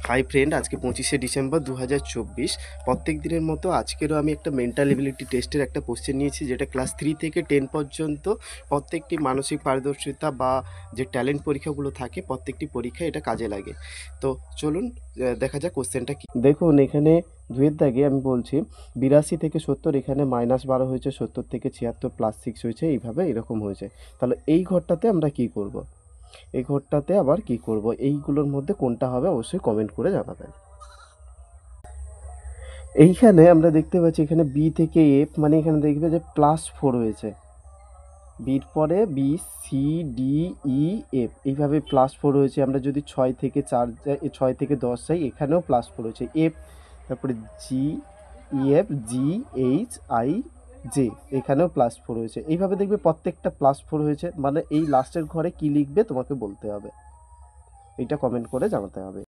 Hi friend, আজকে 25শে December 2024। প্রত্যেক দিনের মতো আজকেরও আমি একটা মেন্টাল এবিলিটি টেস্টের একটা কোশ্চেন নিয়েছি, যেটা ক্লাস 3 থেকে 10 পর্যন্ত প্রত্যেকটি মানসিক পারদর্শিতা বা যে ট্যালেন্ট পরীক্ষাগুলো থাকে প্রত্যেকটি পরীক্ষায় এটা কাজে লাগে। তো চলুন দেখা যাক কোশ্চেনটা কি। দেখুন এখানে দুয়ের দাগে আমি বলছি 82 থেকে 70, এখানে -12 হয়েছে, 70 থেকে 76 +6 হয়েছে, এইভাবে এরকম হয়েছে। তাহলে এই ঘরটাতে আমরা কি করব? এই ঘরটাতে আবার কি করব? এইগুলোর মধ্যে কোনটা হবে অবশ্যই কমেন্ট করে জানাবেন। এইখানে আমরা দেখতে পাচ্ছি এখানে বি থেকে এফ, মানে এখানে দেখবে যে +4 হয়েছে। বির পরে বি, সি, ডি, ই, এফ, এইভাবে +4 হয়েছে। আমরা যদি 6 থেকে 4 যাই, 6 থেকে 10 যাই, এখানেও +4 হয়েছে। এফ, তারপরে G, E, F, G, H, I, J, এখানেও +4 হয়েছে। এইভাবে দেখবে প্রত্যেকটা +4 হয়েছে। মানে এই লাস্টের ঘরে কি লিখবে তোমাকে বলতে হবে, এইটা কমেন্ট করে জানাতে হবে।